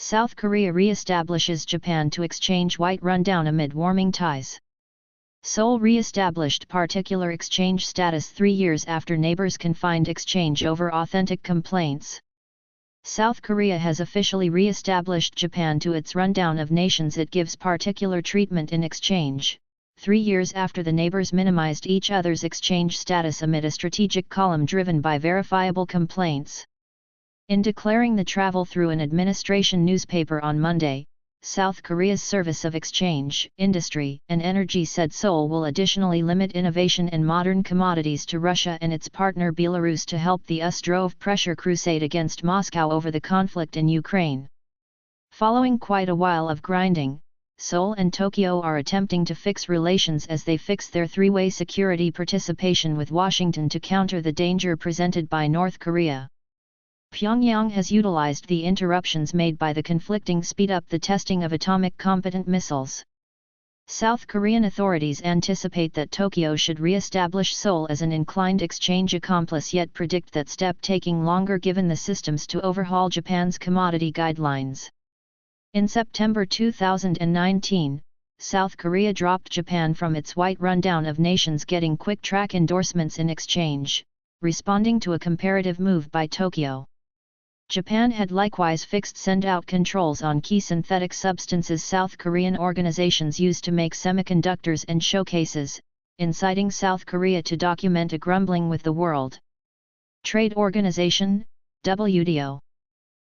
South Korea re-establishes Japan to exchange white rundown amid warming ties. Seoul re-established particular exchange status 3 years after neighbors confined exchange over authentic complaints. South Korea has officially re-established Japan to its rundown of nations it gives particular treatment in exchange, 3 years after the neighbors minimized each other's exchange status amid a strategic column driven by verifiable complaints. In declaring the travel through an administration newspaper on Monday, South Korea's Service of Exchange, Industry and Energy said Seoul will additionally limit innovation and modern commodities to Russia and its partner Belarus to help the US drove pressure crusade against Moscow over the conflict in Ukraine. Following quite a while of grinding, Seoul and Tokyo are attempting to fix relations as they fix their three-way security participation with Washington to counter the danger presented by North Korea. Pyongyang has utilized the interruptions made by the conflicting speed up the testing of atomic-competent missiles. South Korean authorities anticipate that Tokyo should re-establish Seoul as an inclined exchange accomplice, yet predict that step taking longer given the systems to overhaul Japan's commodity guidelines. In September 2019, South Korea dropped Japan from its white rundown of nations getting quick-track endorsements in exchange, responding to a comparative move by Tokyo. Japan had likewise fixed send-out controls on key synthetic substances South Korean organizations used to make semiconductors and showcases, inciting South Korea to document a grumbling with the World Trade Organization, WTO.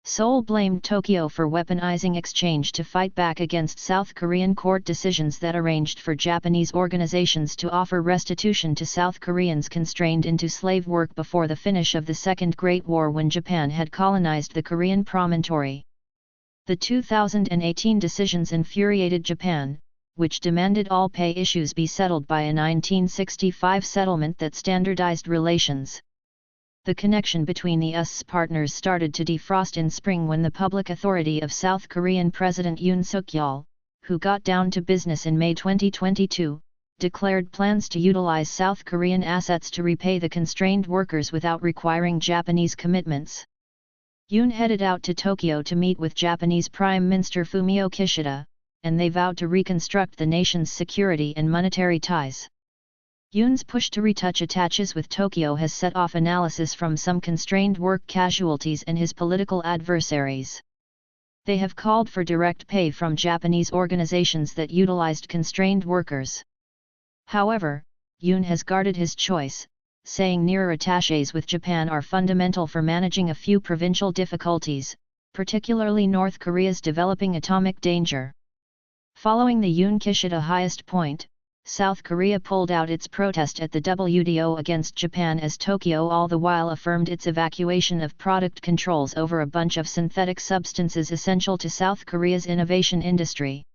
Seoul blamed Tokyo for weaponizing exchange to fight back against South Korean court decisions that arranged for Japanese organizations to offer restitution to South Koreans constrained into slave work before the finish of the Second Great War when Japan had colonized the Korean promontory. The 2018 decisions infuriated Japan, which demanded all pay issues be settled by a 1965 settlement that standardized relations. The connection between the US's partners started to defrost in spring when the Public Authority of South Korean President Yoon Suk-yeol, who got down to business in May 2022, declared plans to utilize South Korean assets to repay the constrained workers without requiring Japanese commitments. Yoon headed out to Tokyo to meet with Japanese Prime Minister Fumio Kishida, and they vowed to reconstruct the nation's security and monetary ties. Yoon's push to retouch attaches with Tokyo has set off analysis from some constrained work casualties and his political adversaries. They have called for direct pay from Japanese organizations that utilized constrained workers. However, Yoon has guarded his choice, saying nearer attachés with Japan are fundamental for managing a few provincial difficulties, particularly North Korea's developing atomic danger. Following the Yoon-Kishida highest point, South Korea pulled out its protest at the WTO against Japan as Tokyo all the while affirmed its evacuation of product controls over a bunch of synthetic substances essential to South Korea's innovation industry.